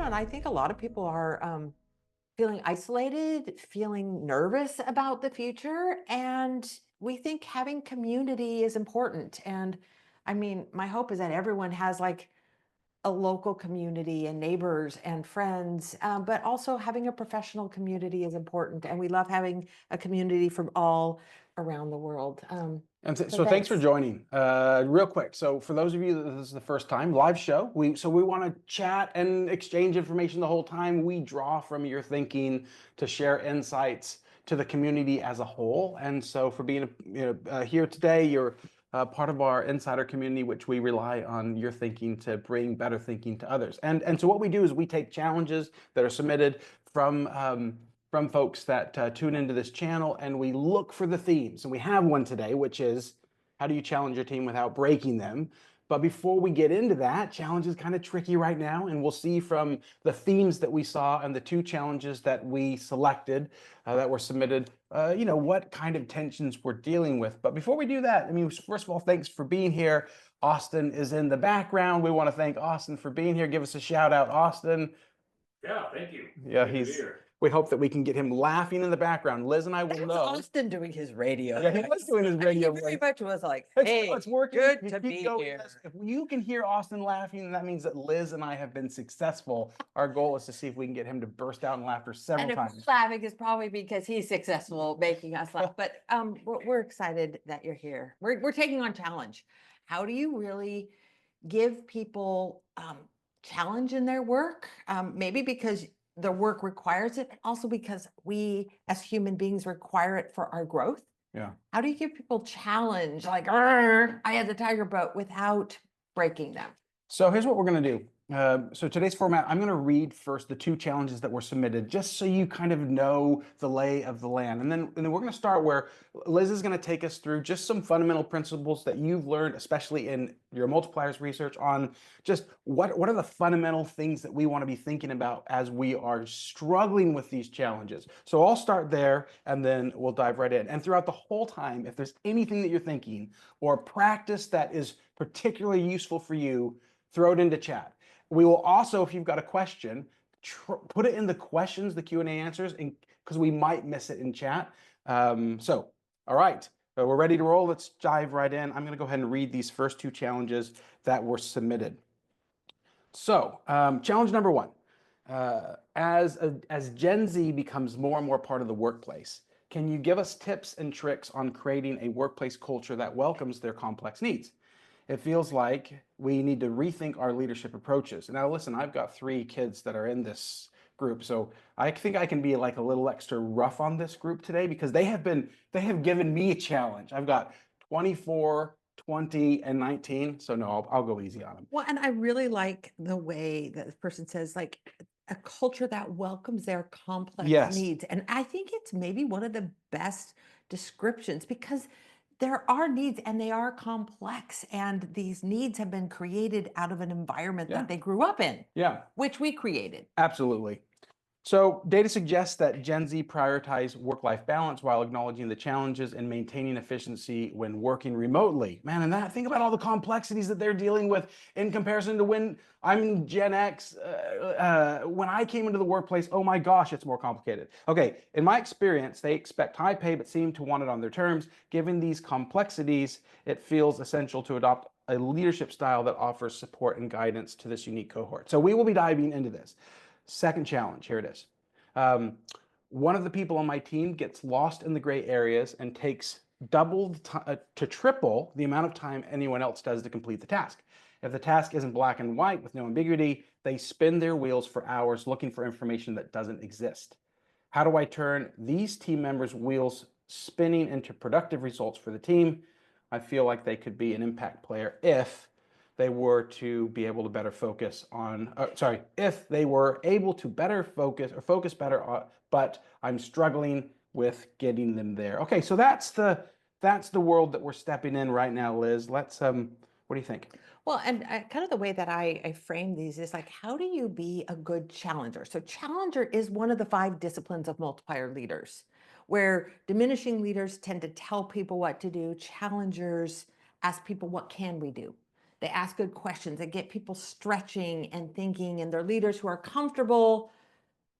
and I think a lot of people are feeling isolated, feeling nervous about the future, and we think having community is important. And I mean, my hope is that everyone has like a local community and neighbors and friends, but also having a professional community is important. And we love having a community from all around the world. And So so thanks for thanks. joining. Real quick, so for those of you that this is the first time, live show, we want to chat and exchange information the whole time. We draw from your thinking to share insights to the community as a whole. And so for being here today, you're part of our insider community, which we rely on your thinking to bring better thinking to others. And so what we do is we take challenges that are submitted from folks that tune into this channel, and we look for the themes. And we have one today, which is how do you challenge your team without breaking them? But before we get into that, challenge is kind of tricky right now, and we'll see from the themes that we saw and the two challenges that we selected that were submitted, what kind of tensions we're dealing with. But before we do that, I mean, first of all, thanks for being here. Austin is in the background. We want to thank Austin for being here. Give us a shout out, Austin. Yeah, thank you. Yeah, Good to be here. we hope that we can get him laughing in the background. Liz and I will That was know. Austin doing his radio. Yeah, he was doing his radio He very voice. much was like, It's hey, working. good You to keep be going. here. If you can hear Austin laughing, that means that Liz and I have been successful. Our goal is to see if we can get him to burst out in laughter several And if times. we're laughing, it's probably because he's successful making us laugh. But we're excited that you're here. We're taking on challenge. How do you really give people challenge in their work? Maybe because the work requires it, but also because we as human beings require it for our growth. Yeah. How do you give people challenge like, "Arr, I had the tiger boat," without breaking them? So here's what we're going to do. So today's format, I'm going to read first the two challenges that were submitted, just so you kind of know the lay of the land. And then we're going to start where Liz is going to take us through just some fundamental principles that you've learned, especially in your multipliers research, on just what are the fundamental things that we want to be thinking about as we are struggling with these challenges. So I'll start there, and then we'll dive right in. And throughout the whole time, if there's anything that you're thinking or practice that is particularly useful for you, throw it into chat. We will also, if you've got a question, put it in the questions, the Q&A answers, because we might miss it in chat. All right, we're ready to roll. Let's dive right in. I'm going to go ahead and read these first two challenges that were submitted. So, challenge number one. As Gen Z becomes more and more part of the workplace, can you give us tips and tricks on creating a workplace culture that welcomes their complex needs? It feels like we need to rethink our leadership approaches. Now, listen, I've got 3 kids that are in this group, so I think I can be like a little extra rough on this group today because they have given me a challenge. I've got 24, 20, and 19. So no, I'll go easy on them. Well, and I really like the way that this person says, like, a culture that welcomes their complex Yes. needs. And I think it's maybe one of the best descriptions because there are needs and they are complex. And these needs have been created out of an environment Yeah. that they grew up in, Yeah, which we created. absolutely. So data suggests that Gen Z prioritize work-life balance while acknowledging the challenges and maintaining efficiency when working remotely. Man, and think about all the complexities that they're dealing with in comparison to when I'm in Gen X. When I came into the workplace, oh my gosh, it's more complicated. Okay, in my experience, they expect high pay but seem to want it on their terms. Given these complexities, it feels essential to adopt a leadership style that offers support and guidance to this unique cohort. So we will be diving into this. Second challenge, here it is. One of the people on my team gets lost in the gray areas and takes double to triple the amount of time anyone else does to complete the task. If the task isn't black and white with no ambiguity, they spin their wheels for hours looking for information that doesn't exist. How do I turn these team members' wheels spinning into productive results for the team? I feel like they could be an impact player if they were to be able to better focus on, if they were able to better focus or focus better on, but I'm struggling with getting them there. Okay, so that's the world that we're stepping in right now, Liz. Let's, what do you think? Well, and kind of the way that I frame these is like, how do you be a good challenger? So challenger is one of the 5 disciplines of multiplier leaders, where diminishing leaders tend to tell people what to do. Challengers ask people, what can we do? They ask good questions. They get people stretching and thinking, and they're leaders who are comfortable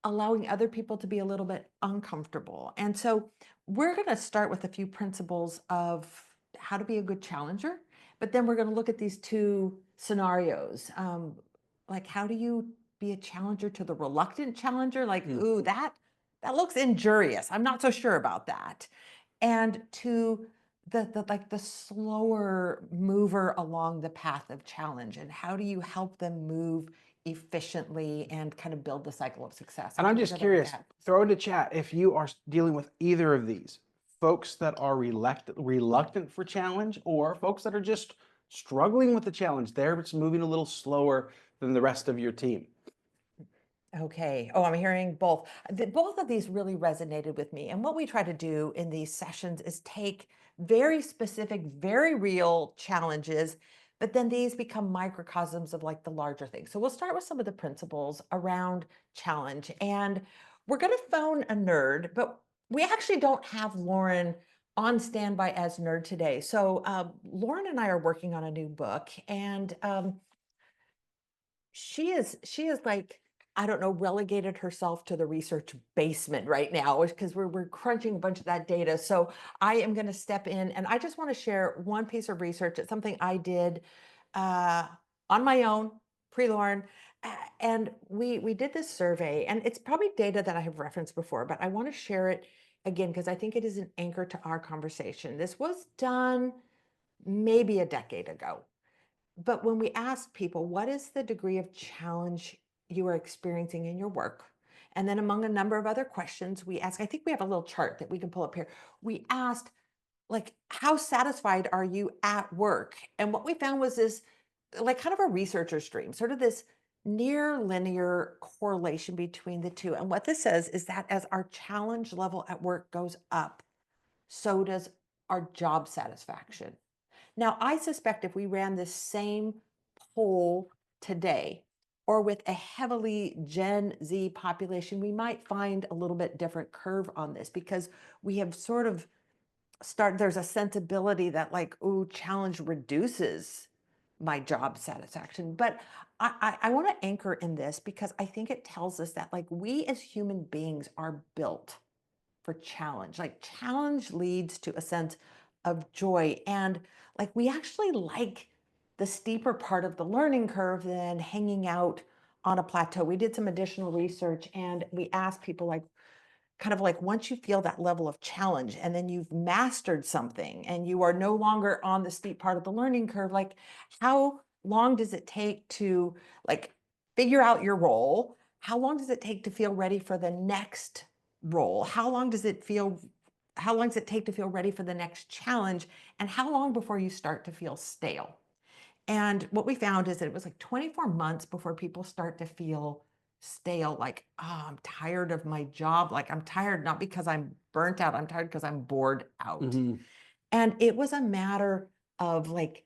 allowing other people to be a little bit uncomfortable. And so we're going to start with a few principles of how to be a good challenger, but then we're going to look at these two scenarios. Like, how do you be a challenger to the reluctant challenger? Like, Mm. ooh, that looks injurious. I'm not so sure about that. And to the like the slower mover along the path of challenge, and how do you help them move efficiently and kind of build the cycle of success? And I'll I'm put just whatever you curious, have. throw into chat if you are dealing with either of these, folks that are reluctant for challenge, or folks that are just struggling with the challenge. They're just moving a little slower than the rest of your team. Okay. Oh, I'm hearing both. Both of these really resonated with me. And what we try to do in these sessions is take very specific, very real challenges, but then these become microcosms of like the larger thing. So we'll start with some of the principles around challenge. And we're going to phone a nerd, but we actually don't have Lauren on standby as nerd today. So Lauren and I are working on a new book, and she is like, I don't know, relegated herself to the research basement right now because we're crunching a bunch of that data. So I am going to step in, and I just want to share one piece of research. It's something I did uh, on my own, pre-Lauren. And we did this survey, and it's probably data that I have referenced before, but I want to share it again because I think it is an anchor to our conversation. This was done maybe a decade ago. But when we ask people, what is the degree of challenge you are experiencing in your work? And then among a number of other questions, we ask, I think we have a little chart that we can pull up here. We asked, like, how satisfied are you at work? And what we found was this, like, kind of a researcher stream, sort of this near linear correlation between the two. And what this says is that as our challenge level at work goes up, so does our job satisfaction. Now, I suspect if we ran the same poll today, or with a heavily Gen Z population, we might find a little bit different curve on this, because we have sort of there's a sensibility that, like, ooh, challenge reduces my job satisfaction. But I want to anchor in this because I think it tells us that, like, we as human beings are built for challenge. Like, challenge leads to a sense of joy. And like, we actually like the steeper part of the learning curve than hanging out on a plateau. We did some additional research, and we asked people, like, kind of like, once you feel that level of challenge and then you've mastered something and you are no longer on the steep part of the learning curve, like, how long does it take to, like, figure out your role? How long does it take to feel ready for the next role? How long does it take to feel ready for the next challenge? And how long before you start to feel stale? And what we found is that it was like 24 months before people start to feel stale, like, oh, I'm tired of my job. Like, I'm tired, not because I'm burnt out, I'm tired because I'm bored out. Mhm. And it was a matter of, like,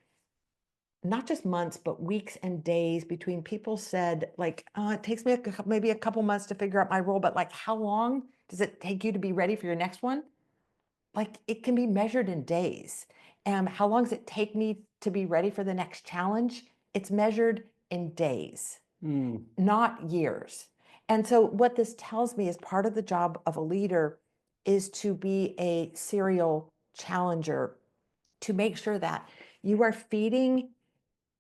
not just months, but weeks and days between people said, like, it takes me maybe a couple months to figure out my role, but, like, how long does it take you to be ready for your next one? Like, it can be measured in days. And how long does it take me to be ready for the next challenge? It's measured in days, Mm. not years. And so what this tells me is part of the job of a leader is to be a serial challenger, to make sure that you are feeding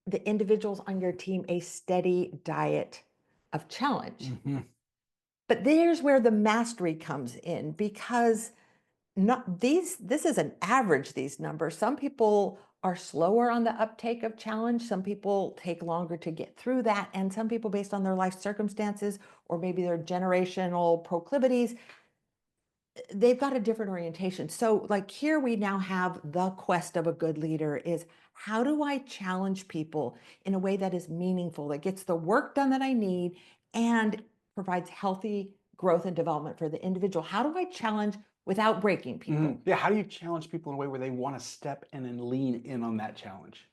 the individuals on your team a steady diet of challenge. Mhm. But there's where the mastery comes in, because not these this is an average, these numbers. Some people are slower on the uptake of challenge, some people take longer to get through that, and some people, based on their life circumstances or maybe their generational proclivities, they've got a different orientation. So, like, here we now have the quest of a good leader is, how do I challenge people in a way that is meaningful, that gets the work done that I need and provides healthy growth and development for the individual? How do I challenge without breaking Mhm. people? Yeah, how do you challenge people in a way where they want to step in and lean in on that challenge?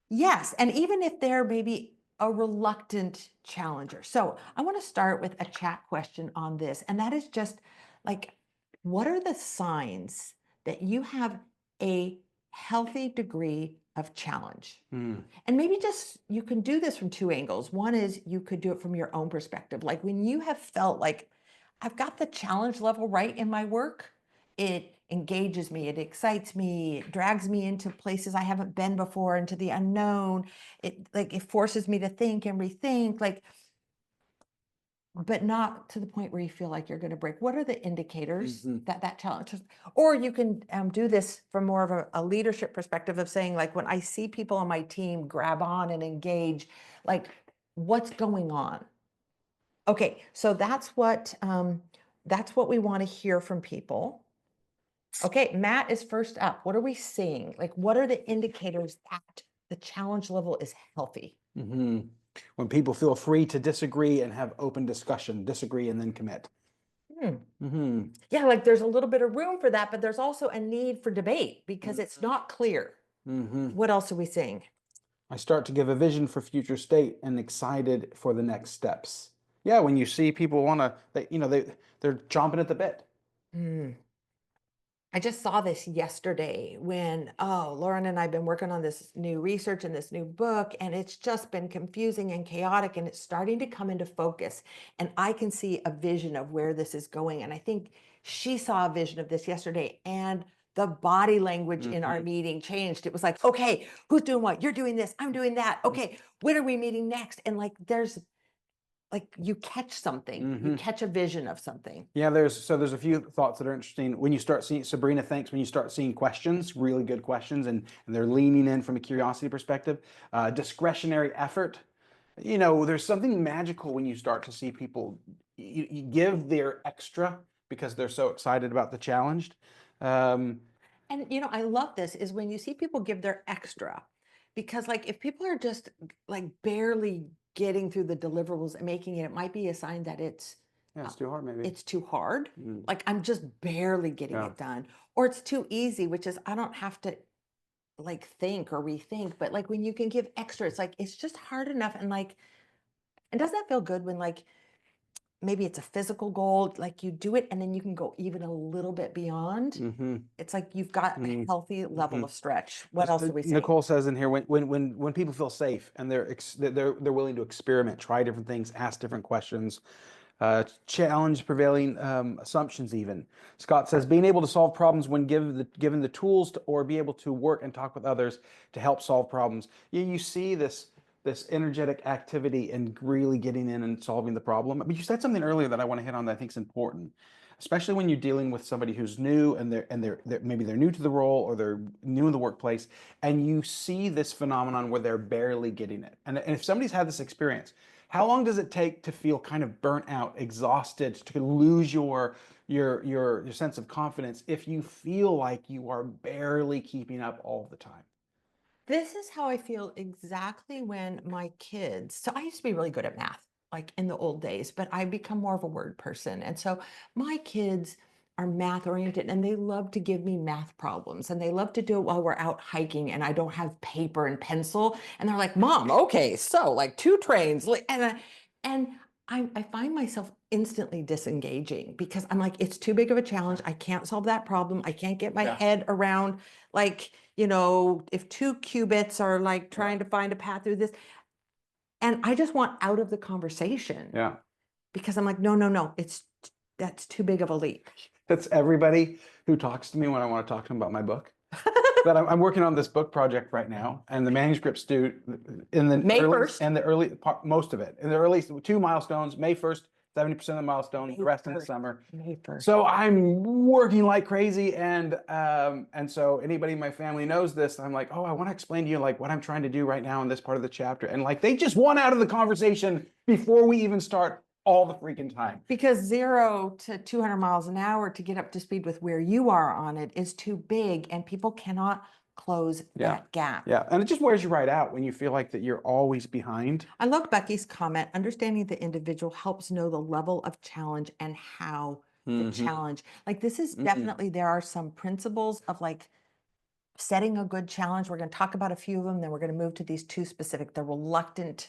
Yes, and even if they're maybe a reluctant challenger. So I want to start with a chat question on this, and that is just like, what are the signs that you have a healthy degree of challenge. Mm. And maybe just you can do this from two angles. One is you could do it from your own perspective. Like when you have felt like I've got the challenge level right in my work, it engages me, it excites me, it drags me into places I haven't been before, into the unknown. It forces me to think and rethink, like, but not to the point where you feel like you're going to break. What are the indicators that that challenge is? Or you can do this from more of a leadership perspective of saying, like, when I see people on my team grab on and engage, like, what's going on? Okay, so that's what we want to hear from people. Okay, Matt is first up. What are we seeing? Like, what are the indicators that the challenge level is healthy? When people feel free to disagree and have open discussion, disagree and then commit. Yeah, like there's a little bit of room for that, but there's also a need for debate because it's not clear. What else are we seeing? I start to give a vision for future state and excited for the next steps. Yeah, when you see people want to, they're chomping at the bit. I just saw this yesterday when, Lauren and I have been working on this new research and this new book, and it's just been confusing and chaotic, and it's starting to come into focus. And I can see a vision of where this is going. And I think she saw a vision of this yesterday, and the body language in our meeting changed. It was like, okay, who's doing what? You're doing this, I'm doing that. Okay, when are we meeting next? And like, there's like, you catch something, you catch a vision of something. Yeah, there's a few thoughts that are interesting. When you start seeing, Sabrina thinks, when you start seeing questions, really good questions, and they're leaning in from a curiosity perspective, discretionary effort. There's something magical when you start to see people you give their extra because they're so excited about the challenge. And I love this is when you see people give their extra, because like if people are just like barely getting through the deliverables and making it, it might be a sign that it's too hard, maybe. it's too hard. Like I'm just barely getting it done, or it's too easy, which is I don't have to like think or rethink. But like when you can give extra, it's like it's just hard enough. And like, and doesn't that feel good when like maybe it's a physical goal, like you do it and then you can go even a little bit beyond. It's like you've got a healthy level of stretch. What else are we saying? Nicole says in here, when people feel safe and they're willing to experiment, try different things, ask different questions, challenge prevailing assumptions even. Scott says being able to solve problems when given the tools or be able to work and talk with others to help solve problems. You see this energetic activity and really getting in and solving the problem. But you said something earlier that I want to hit on that I think is important, especially when you're dealing with somebody who's new and they're maybe they're new to the role or they're new in the workplace, and you see this phenomenon where they're barely getting it. And if somebody's had this experience, how long does it take to feel kind of burnt out, exhausted, to lose your sense of confidence if you feel like you are barely keeping up all the time? This is how I feel exactly when my kids, so I used to be really good at math, like in the old days, but I've become more of a word person. And so my kids are math oriented and they love to give me math problems and they love to do it while we're out hiking and I don't have paper and pencil. And they're like, Mom, okay, so like two trains. And I find myself instantly disengaging because I'm like, it's too big of a challenge. I can't solve that problem. I can't get my head around, like, if two qubits are like trying to find a path through this. And I just want out of the conversation. Yeah. Because I'm like, no, that's too big of a leap. That's everybody who talks to me when I want to talk to them about my book. But I'm working on this book project right now, and the manuscript's due in the May early, 1st. and the early part, most of it in the early two milestones. May 1st, 70% of the milestone, the rest in the summer. May 1st. So I'm working like crazy, and so anybody in my family knows this. I'm like, oh, I want to explain to you like what I'm trying to do right now in this part of the chapter, and like they just want out of the conversation before we even start all the freaking time. Because 0 to 200 miles an hour to get up to speed with where you are on it is too big, and people cannot close that gap. Yeah, and it just wears you right out when you feel like that you're always behind. I love Becky's comment. Understanding the individual helps know the level of challenge and how the challenge. Like this is definitely, there are some principles of like setting a good challenge. We're going to talk about a few of them, then we're going to move to these two specific, the reluctantly,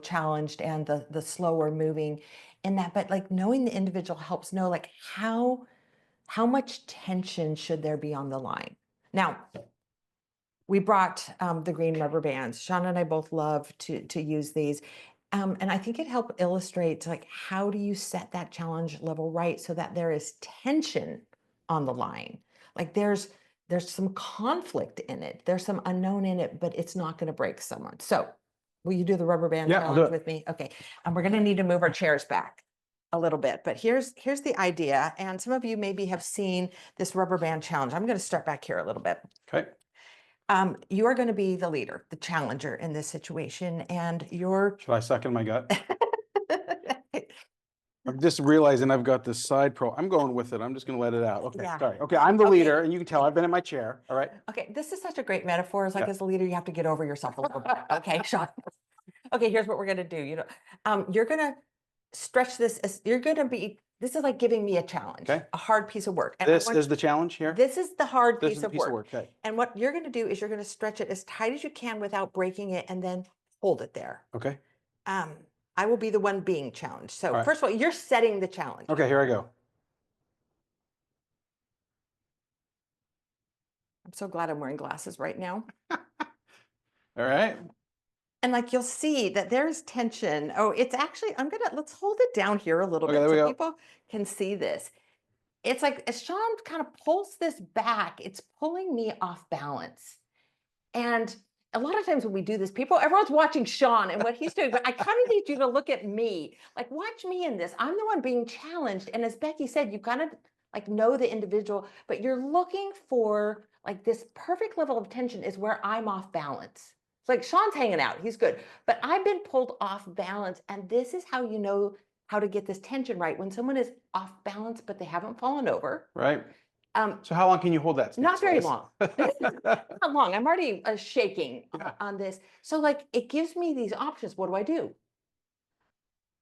challenged and the slower moving in that. But like knowing the individual helps know like how much tension should there be on the line. Now, We brought the green rubber bands. Shawn and I both love to use these. And I think it helped illustrate like how do you set that challenge level right so that there is tension on the line. Like there's some conflict in it. There's some unknown in it, but it's not going to break someone. So will you do the rubber band Yeah, I'll do challenge it. with me? Okay. And we're going to need to move our chairs back a little bit, but here's the idea. And some of you maybe have seen this rubber band challenge. I'm going to start back here a little bit. Okay. You are going to be the leader, the challenger in this situation, and you're. Should I suck in my gut? I'm just realizing I've got this side pro. I'm going with it. I'm just going to let it out. Okay, Yeah. sorry. Okay, I'm the Okay. leader, and you can tell I've been in my chair. All right. Okay, this is such a great metaphor. It's like Yeah. as a leader, you have to get over yourself a little bit. Okay, Shawn. Okay, here's what we're going to do. You're going to stretch this. You're going to be. This is like giving me a challenge, Okay. a hard piece of work. And This is the challenge here. This is the hard This piece is the of piece of work. work. Okay. And what you're going to do is you're going to stretch it as tight as you can without breaking it, and then hold it there. Okay. I will be the one being challenged. So right. first of all, you're setting the challenge. Okay, here I go. I'm so glad I'm wearing glasses right now. All right. And like you'll see that there's tension. Oh, it's actually, let's hold it down here a little Okay, bit there we so go. people can see this. It's like as Shawn kind of pulls this back, it's pulling me off balance. And a lot of times when we do this, everyone's watching Shawn and what he's doing, but I kind of need you to look at me. Like, watch me in this. I'm the one being challenged. And as Becky said, you kind of like know the individual, but you're looking for like this perfect level of tension is where I'm off balance. It's like Shawn's hanging out, he's good, but I've been pulled off balance. And this is how you know how to get this tension right. When someone is off balance, but they haven't fallen over. Right. So how long can you hold that stance? Not very long. Not long. I'm already shaking on this. So like it gives me these options. What do?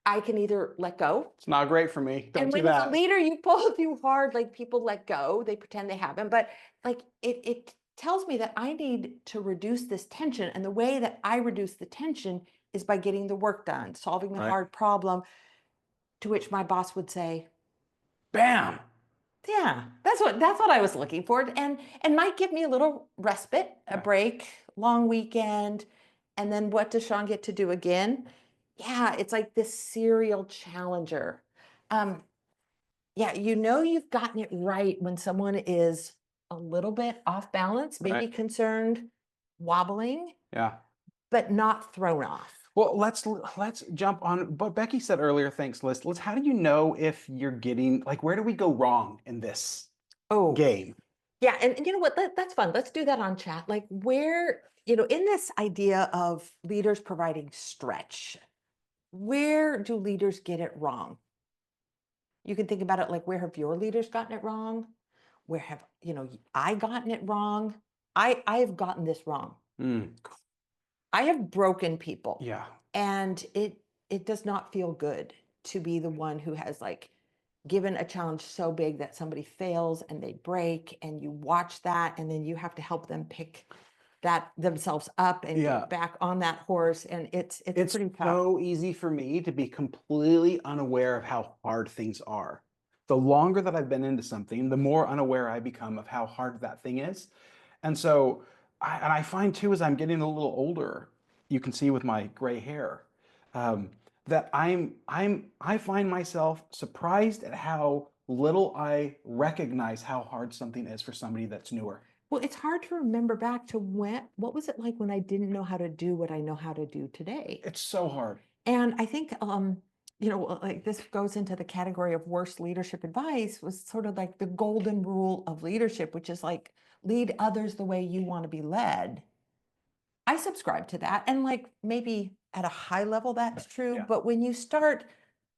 I can either let go. It's not great for me. Don't And do when as that. a leader, you pull too hard, like people let go. They pretend they haven't. But like it tells me that I need to reduce this tension. And the way that I reduce the tension is by getting the work done, solving the hard problem, to which my boss would say, bam. Yeah, that's what I was looking for, and might give me a little respite, a break, long weekend, and then what does Shawn get to do again? Yeah, it's like this serial challenger. Yeah, you've gotten it right when someone is a little bit off balance, maybe concerned, wobbling, but not thrown off. Well, let's jump on what Becky said earlier. Thanks, Liz. How do you know if you're getting like where do we go wrong in this game? Yeah, and you know what? That's fun. Let's do that on chat. Like where in this idea of leaders providing stretch, where do leaders get it wrong? You can think about it like where have your leaders gotten it wrong? Where have I gotten it wrong? I have gotten this wrong. I have broken people. Yeah. And it does not feel good to be the one who has like given a challenge so big that somebody fails and they break and you watch that and then you have to help them pick that themselves up and get back on that horse. And it's pretty tough. So easy for me to be completely unaware of how hard things are. The longer that I've been into something, the more unaware I become of how hard that thing is. And so I find too, as I'm getting a little older, you can see with my gray hair, that I find myself surprised at how little I recognize how hard something is for somebody that's newer. Well, it's hard to remember back to what was it like when I didn't know how to do what I know how to do today? It's so hard. And I think, like this goes into the category of worst leadership advice, was sort of like the golden rule of leadership, which is like lead others the way you want to be led. I subscribe to that. And like maybe at a high level, that's true. Yeah. But when you start,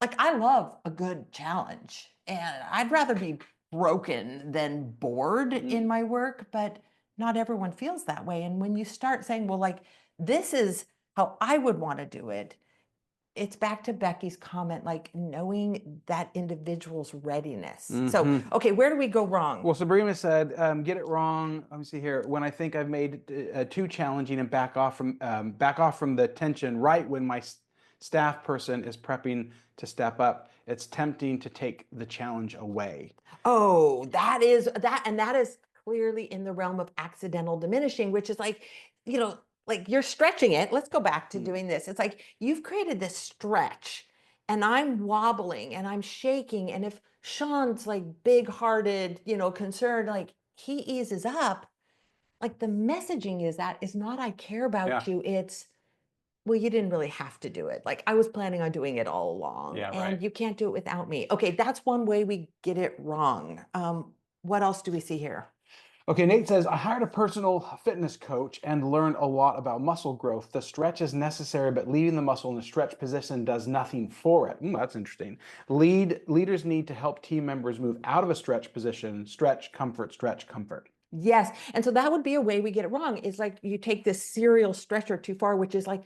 like I love a good challenge and I'd rather be broken than bored in my work, but not everyone feels that way. And when you start saying, well, like, this is how I would want to do it, it's back to Becky's comment, like knowing that individual's readiness. So, okay, where do we go wrong? Well, Sabrina said, get it wrong. Let me see here. When I think I've made too challenging and back off from the tension right when my staff person is prepping to step up, it's tempting to take the challenge away. Oh, that is clearly in the realm of accidental diminishing, which is like, you know, like you're stretching it. Let's go back to Mm. doing this. It's like you've created this stretch and I'm wobbling and I'm shaking. And if Sean's like big hearted, concerned, like he eases up, like the messaging is that is not, I care about Yeah. you. It's, well, you didn't really have to do it. Like I was planning on doing it all along Yeah, right. and you can't do it without me. Okay, that's one way we get it wrong. What else do we see here? Okay, Nate says, I hired a personal fitness coach and learned a lot about muscle growth. The stretch is necessary, but leaving the muscle in the stretch position does nothing for it. That's interesting. Leaders need to help team members move out of a stretch position, stretch, comfort, stretch, comfort. Yes. And so that would be a way we get it wrong is like you take this serial stretcher too far, which is like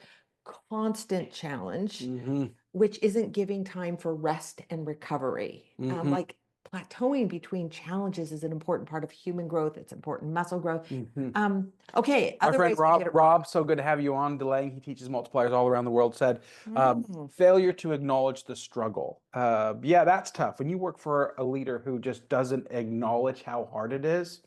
constant challenge, Mm-hmm. which isn't giving time for rest and recovery. Mm-hmm. Like plateauing between challenges is an important part of human growth. It's important muscle growth. Mm-hmm. Okay, My other friend ways we get it wrong. Rob, so good to have you on. Delaying, he teaches multipliers all around the world, said, Mm. failure to acknowledge the struggle. Yeah, that's tough. When you work for a leader who just doesn't acknowledge how hard it is,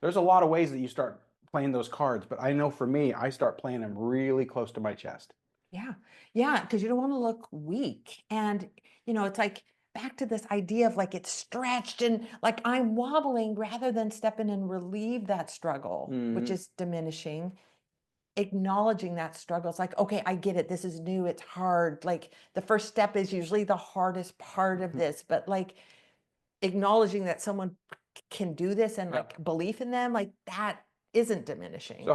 there's a lot of ways that you start playing those cards. But I know for me, I start playing them really close to my chest. Yeah. Yeah. Because you don't want to look weak. And, it's like back to this idea of like it's stretched and like I'm wobbling rather than step in and relieve that struggle, which Mm-hmm. is diminishing. Acknowledging that struggle. It's like, okay, I get it. This is new. It's hard. Like the first step is usually the hardest part of this, but like acknowledging that someone can do this and Yep. like belief in them, like that isn't diminishing.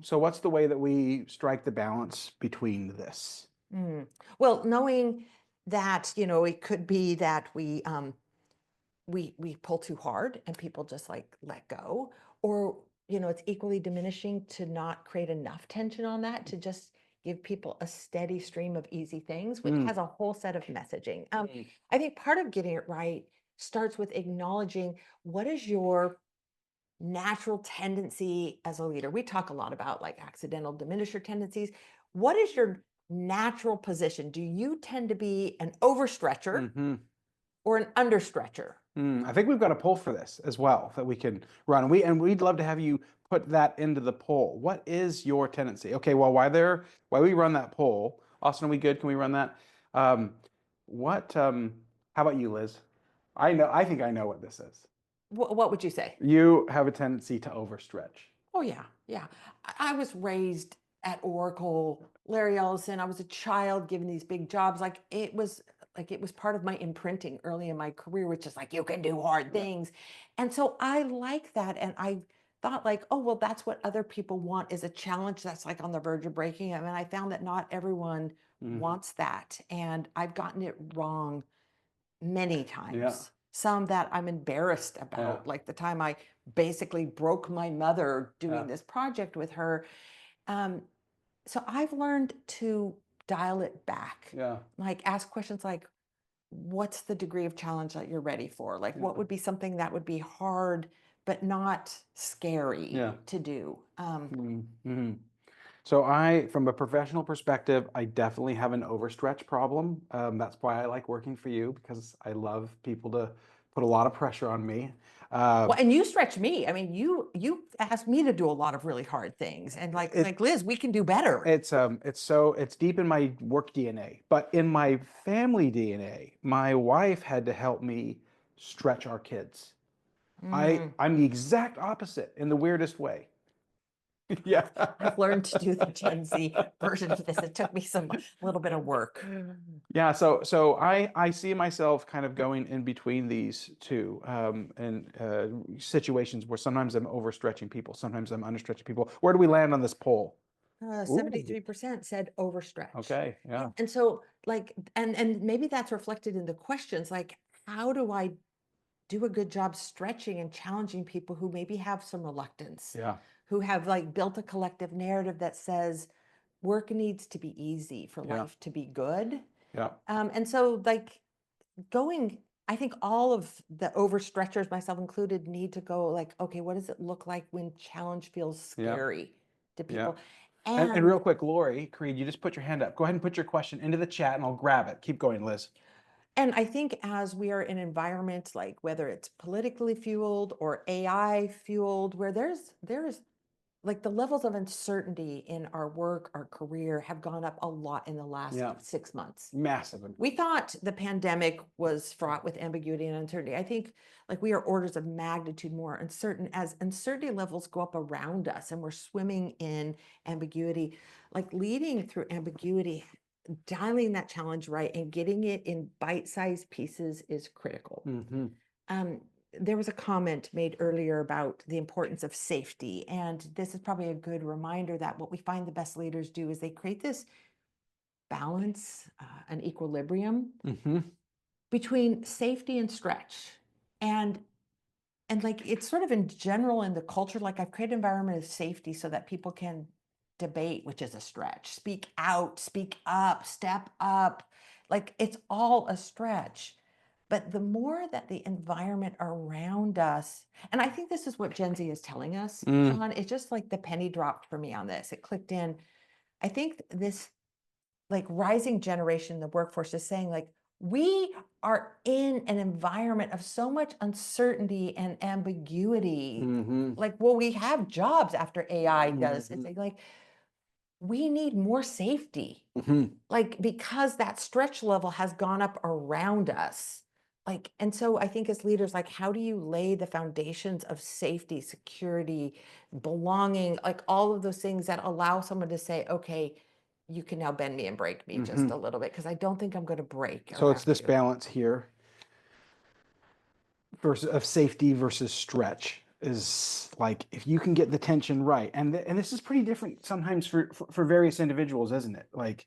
So what's the way that we strike the balance between this? Well, knowing that, it could be that we pull too hard and people just like let go, or it's equally diminishing to not create enough tension on that, to just give people a steady stream of easy things, which Mm. has a whole set of messaging. Mm. I think part of getting it right starts with acknowledging what is your natural tendency as a leader. We talk a lot about like accidental diminisher tendencies. What is your natural position? Do you tend to be an overstretcher Mm-hmm. or an understretcher? I think we've got a poll for this as well that we can run. We'd love to have you put that into the poll. What is your tendency? Okay, well, while we run that poll, Austin, are we good? Can we run that? Um, how about you, Liz? I think I know what this is. What would you say? You have a tendency to overstretch. Oh yeah, yeah. I was raised at Oracle, Larry Ellison. I was a child given these big jobs. Like it was part of my imprinting early in my career, which is like you can do hard Yeah. things. And so I like that. And I thought like, oh well, that's what other people want, is a challenge that's like on the verge of breaking. I mean, I found that not everyone Mhm. wants that. And I've gotten it wrong many Yeah. times. Some that I'm embarrassed Yeah. about, like the time I basically broke my mother doing Yeah. this project with her. Um, so I've learned to dial it back, Yeah. like ask questions like, what's the degree of challenge that you're ready for? Like, what Yeah. would be something that would be hard, but not scary Yeah. to do? Mm-hmm. So from a professional perspective, I definitely have an overstretch problem. That's why I like working for you, because I love people to put a lot of pressure on me. Well, and you stretch me. I mean, you asked me to do a lot of really hard things, and like Liz, we can do better. It's deep in my work DNA, but in my family DNA, my wife had to help me stretch our kids. Mm. I'm the exact opposite in the weirdest way. Yeah. I've learned to do the Gen Z version of this. It took me some little bit of work. Yeah, so I see myself kind of going in between these two, and situations where sometimes I'm overstretching people, sometimes I'm understretching people. Where do we land on this poll? Ooh, 73% said overstretch. okay, yeah, And so like, and maybe that's reflected in the questions, like, how do I do a good job stretching and challenging people who maybe have some reluctance, yeah, who have like built a collective narrative that says work needs to be easy for yeah, life to be good. yeah, And so like going, I think all of the overstretchers, myself included, need to go like, okay, what does it look like when challenge feels yeah, scary to yeah. people? And And real quick, Lori Creed, you just put your hand up. Go ahead and put your question into the chat, and I'll grab it. Keep going, Liz. And I think as we are in environments like whether it's politically fueled or AI fueled, where there's like the levels of uncertainty in our work, our career have gone up a lot in the last Yeah. 6 months. Massive. We thought the pandemic was fraught with ambiguity and uncertainty. I think like we are orders of magnitude more uncertain as uncertainty levels go up around us and we're swimming in ambiguity, like leading through ambiguity, dialing that challenge right and getting it in bite-sized pieces is critical. Mm-hmm. There was a comment made earlier about the importance of safety, and this is probably a good reminder that what we find the best leaders do is they create this balance, an equilibrium Mm-hmm. between safety and stretch. And like it's sort of in general in the culture, like I've created an environment of safety so that people can debate, which is a stretch, speak out, speak up, step up. Like it's all a stretch. But the more that the environment around us, and I think this is what Gen Z is telling us, Shawn, it's just like the penny dropped for me on this. It clicked in. I think this like rising generation in the workforce is saying like, we are in an environment of so much uncertainty and ambiguity. Mm-hmm. Like, well, we have jobs after AI does it. Like, we need more safety. Mm-hmm. Like, because that stretch level has gone up around us. Like, and so I think as leaders, like, how do you lay the foundations of safety, security, belonging, like all of those things that allow someone to say, okay, you can now bend me and break me just a little bit, because I don't think I'm going to break. So it's this you. balance here versus of safety versus stretch is like if you can get the tension right, and this is pretty different sometimes for various individuals, isn't it? Like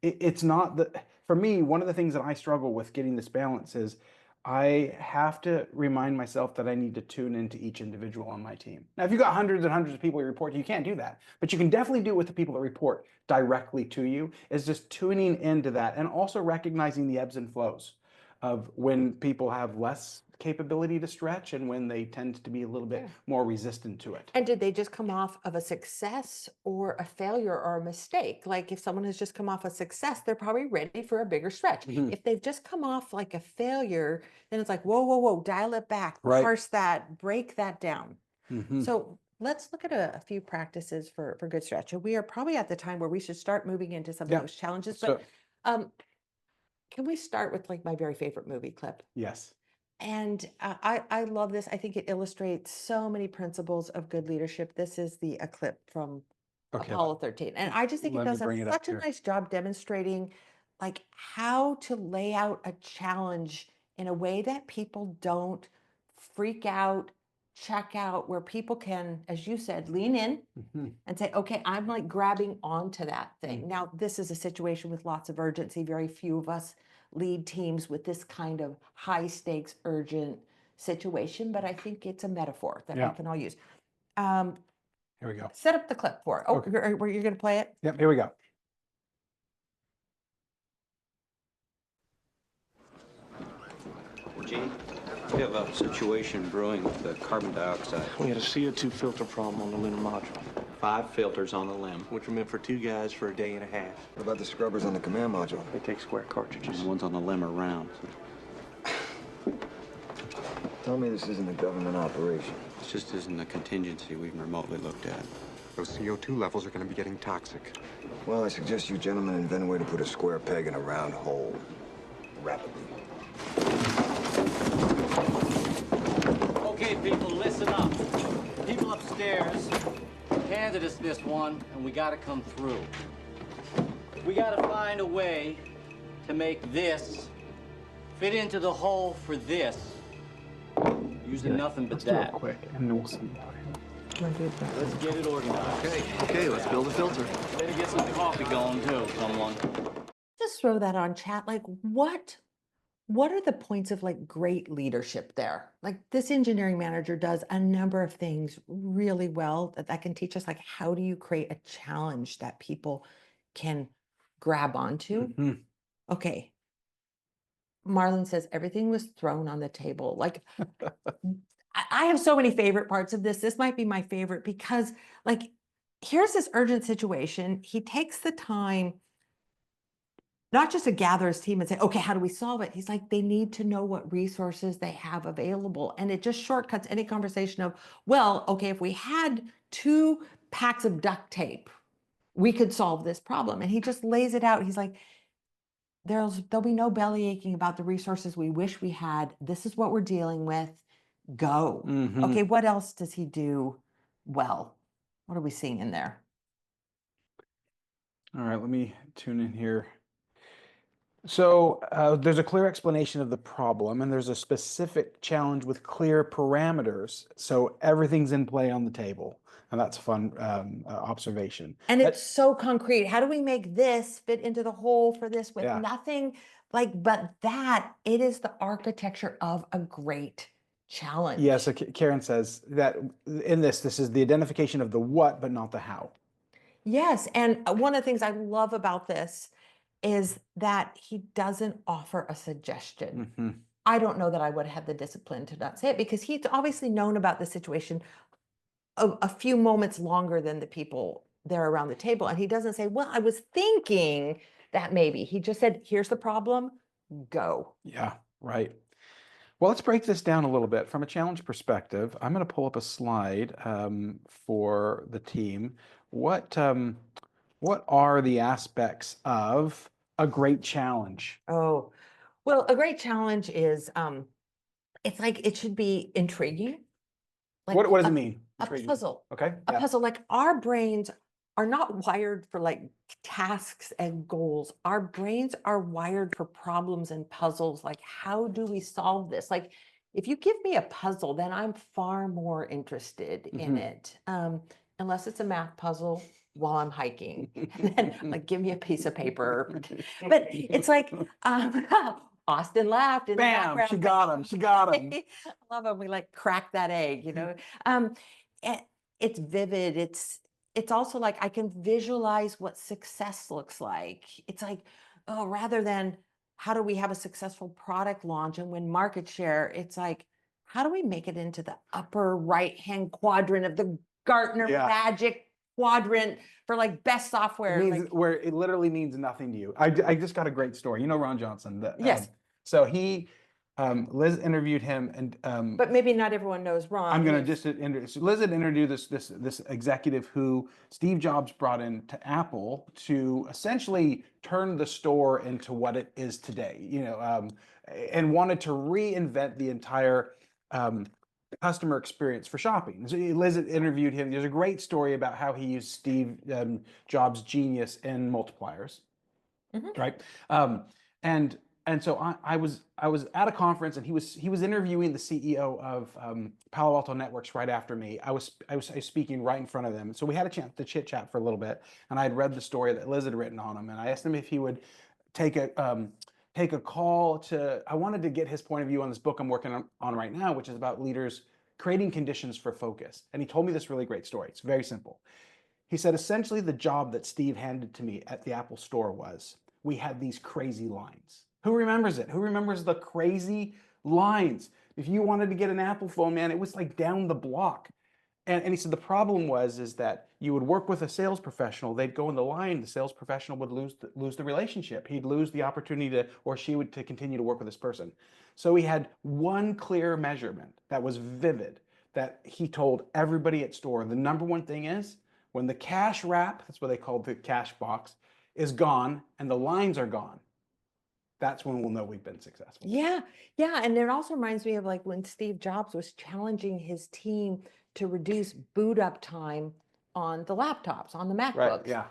it's not the for me one of the things that I struggle with getting this balance is I have to remind myself that I need to tune into each individual on my team. Now, if you've got hundreds and hundreds of people you report to, you can't do that. But you can definitely do it with the people that report directly to you, is just tuning into that and also recognizing the ebbs and flows of when people have less capability to stretch and when they tend to be a little bit more resistant to it. And did they just come off of a success or a failure or a mistake? Like if someone has just come off a success, they're probably ready for a bigger stretch. If they've just come off like a failure, then it's like, whoa, whoa, whoa, dial it back, parse that, break that down. So let's look at a few practices for good stretch. And we are probably at the time where we should start moving into some of those challenges. But can we start with like my very favorite movie clip? Yes. And I love this. I think it illustrates so many principles of good leadership. This is the a clip from Apollo 13. And I just think it does such a nice job demonstrating like how to lay out a challenge in a way that people don't freak out, check out, where people can, as you said, lean in and say, okay, I'm like grabbing onto that thing. Now, this is a situation with lots of urgency. Very few of us lead teams with this kind of high stakes, urgent situation, but I think it's a metaphor that we can all use. Here we go. Set up the clip for it. Oh, you're going to play it? Yep, here we go. Gene, we have a situation brewing with the carbon dioxide. We had a CO2 filter problem on the lunar module. 5 filters on the limb. Which are meant for 2 guys for a day and a half. What about the scrubbers on the command module? They take square cartridges. The ones on the limb are round. Tell me this isn't a government operation. This just isn't a contingency we've remotely looked at. Those CO2 levels are going to be getting toxic. Well, I suggest you gentlemen invent a way to put a square peg in a round hole. Rapidly. Okay, people, listen up. People upstairs handed us this one, and we gotta come through. We gotta find a way to make this fit into the hole for this, using nothing but that. Quick, and then we'll see. Let's get it organized. Okay, let's build a filter. Better get some coffee going, too, someone. Just throw that on chat. Like, what are the points of like great leadership there? Like this engineering manager does a number of things really well that can teach us like how do you create a challenge that people can grab onto? Okay. Marlon says everything was thrown on the table. Like I have so many favorite parts of this. This might be my favorite because like here's this urgent situation. He takes the time not just to gather his team and say, okay, how do we solve it? He's like, they need to know what resources they have available. And it just shortcuts any conversation of, well, okay, if we had 2 packs of duct tape, we could solve this problem. And he just lays it out. He's like, there'll be no belly aching about the resources we wish we had. This is what we're dealing with. Go. Mhm. Okay, what else does he do well? What are we seeing in there? All right, let me tune in here. So there's a clear explanation of the problem, and there's a specific challenge with clear parameters. So everything's in play on the table, and that's a fun observation. And it's so concrete. How do we make this fit into the hole for this with Yeah. nothing like, but that it is the architecture of a great challenge. Yeah, so Karen says that in this is the identification of the what, but not the how. Yes. And one of the things I love about this is that he doesn't offer a suggestion. Mm-hmm. I don't know that I would have had the discipline to not say it because he's obviously known about the situation a few moments longer than the people there around the table. And he doesn't say, well, I was thinking that maybe. He just said, here's the problem, go. Yeah, right. Well, let's break this down a little bit. From a challenge perspective, I'm going to pull up a slide for the team. What are the aspects of a great challenge? Oh, well, a great challenge is, it's like, it should be intriguing. Like What does it mean? A Intriguing. puzzle. Okay. A Yeah. puzzle, like our brains are not wired for like tasks and goals. Our brains are wired for problems and puzzles. Like, how do we solve this? Like, if you give me a puzzle, then I'm far more interested in it. Unless it's a math puzzle while I'm hiking. And then like, give me a piece of paper. But it's like, Austin laughed in the Bam! background. She got him. She got him. I love it. We like crack that egg, you know. And it's vivid. It's also like I can visualize what success looks like. It's like, oh, rather than how do we have a successful product launch and win market share, it's like, how do we make it into the upper right-hand quadrant of the Gartner Yeah. Magic Quadrant for like best software? It means, like, where it literally means nothing to you. I just got a great story. You know Ron Johnson. Yes. So he, Liz interviewed him, and but maybe not everyone knows Ron. I'm going to who's- just introduce. Liz had introduced this executive who Steve Jobs brought in to Apple to essentially turn the store into what it is today. You know, and wanted to reinvent the entire customer experience for shopping. So Liz had interviewed him. There's a great story about how he used Steve Jobs' genius in multipliers, right? And so I was at a conference, and he was interviewing the CEO of Palo Alto Networks right after me. I was speaking right in front of them, so we had a chance to chit chat for a little bit. And I had read the story that Liz had written on him, and I asked him if he would take a call to. I wanted to get his point of view on this book I'm working on right now, which is about leaders creating conditions for focus. And he told me this really great story. It's very simple. He said essentially the job that Steve handed to me at the Apple store was we had these crazy lines. Who remembers it? Who remembers the crazy lines? If you wanted to get an Apple phone, man, it was like down the block. And he said the problem is that you would work with a sales professional, they'd go in the line, the sales professional would lose the relationship. He'd lose the opportunity to, or she would, to continue to work with this person. So he had one clear measurement that was vivid, that he told everybody at store. The number one thing is when the cash wrap, that's what they called the cash box, is gone and the lines are gone. That's when we'll know we've been successful. Yeah, yeah. And it also reminds me of like when Steve Jobs was challenging his team to reduce boot up time on the laptops, on the MacBooks. Right, yeah.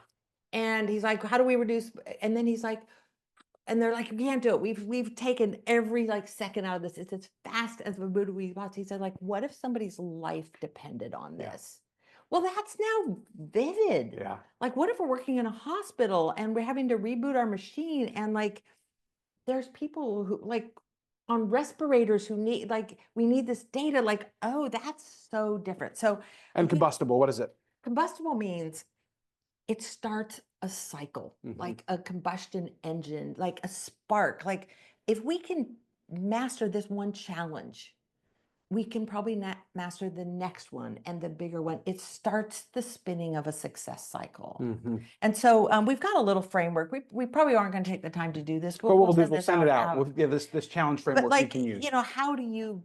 And he's like, how do we reduce? And then he's like, and they're like, we can't do it. We've taken every like second out of this. It's as fast as the boot we bought. He said, like, what if somebody's life depended on this? Well, that's now vivid. Yeah. Like, what if we're working in a hospital and we're having to reboot our machine and like, there's people who like on respirators who need, like, we need this data, like, oh, that's so different. So, And combustible, what is it? combustible means it starts a cycle, like a combustion engine, like a spark. Like, if we can master this one challenge, we can probably master the next one and the bigger one. It starts the spinning of a success cycle. And so we've got a little framework. We probably aren't going to take the time to do this. But what we'll do is send we'll this send it out. out. We'll give this challenge But framework you like, can use. you know, how do you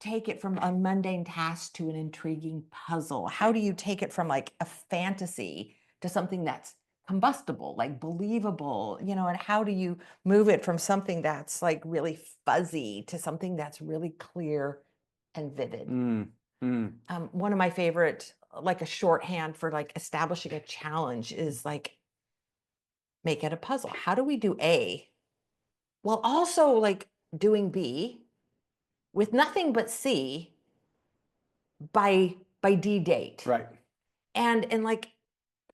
take it from a mundane task to an intriguing puzzle? How do you take it from like a fantasy to something that's combustible, like believable, you know, and how do you move it from something that's like really fuzzy to something that's really clear and vivid? One of my favorite, like a shorthand for like establishing a challenge is like, make it a puzzle. How do we do A while also like doing B with nothing but C by D date? Right. And like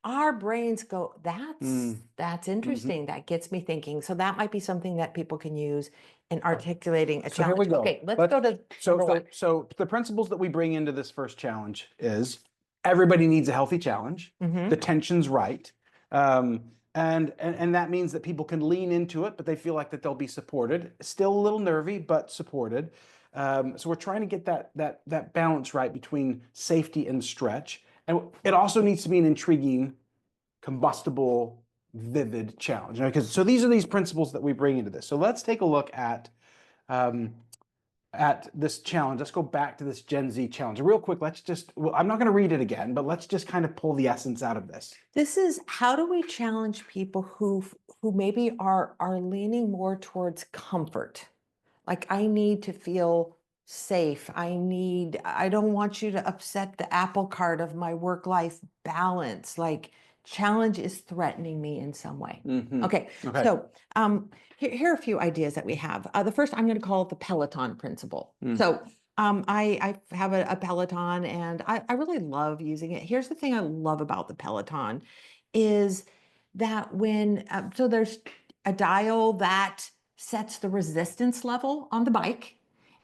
our brains go, that's interesting. That gets me thinking. So that might be something that people can use in articulating a So challenge. here we go. Okay, let's go to number one. So the principles that we bring into this first challenge is everybody needs a healthy challenge. The tension's right. And that means that people can lean into it, but they feel like that they'll be supported. Still a little nervy, but supported. So we're trying to get that balance right between safety and stretch. And it also needs to be an intriguing, combustible, vivid challenge. Because so these are these principles that we bring into this. So let's take a look at this challenge. Let's go back to this Gen Z challenge real quick. Well, I'm not going to read it again, but let's just kind of pull the essence out of this. This is how do we challenge people who maybe are leaning more towards comfort? Like, I need to feel safe. I don't want you to upset the apple cart of my work-life balance. Like, challenge is threatening me in some way. Okay. So here are a few ideas that we have. The first, I'm going to call it the Peloton Principle. So I have a Peloton and I really love using it. Here's the thing I love about the Peloton is that when, so there's a dial that sets the resistance level on the bike.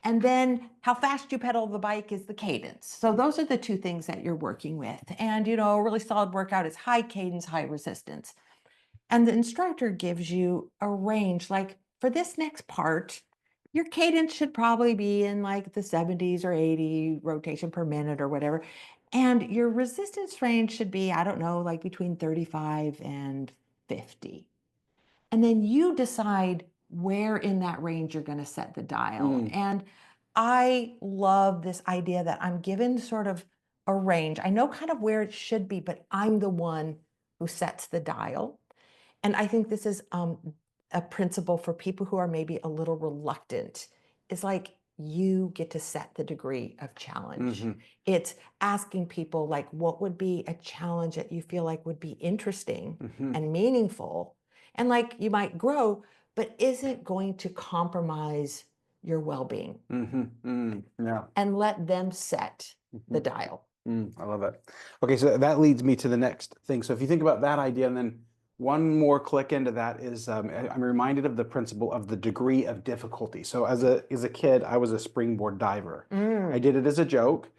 And then how fast you pedal the bike is the cadence. So those are the two things that you're working with. And, you know, a really solid workout is high cadence, high resistance. And the instructor gives you a range, like for this next part, your cadence should probably be in like the 70s or 80 rotation per minute or whatever. And your resistance range should be, I don't know, like between 35 and 50. And then you decide where in that range you're going to set the dial. And I love this idea that I'm given sort of a range. I know kind of where it should be, but I'm the one who sets the dial. And I think this is a principle for people who are maybe a little reluctant. It's like you get to set the degree of challenge. It's asking people like, what would be a challenge that you feel like would be interesting and meaningful? And like you might grow, but isn't going to compromise your well-being. Yeah. And let them set the dial. I love it. Okay, so that leads me to the next thing. So if you think about that idea, and then one more click into that is I'm reminded of the principle of the degree of difficulty. So as a kid, I was a springboard diver. I did it as a joke.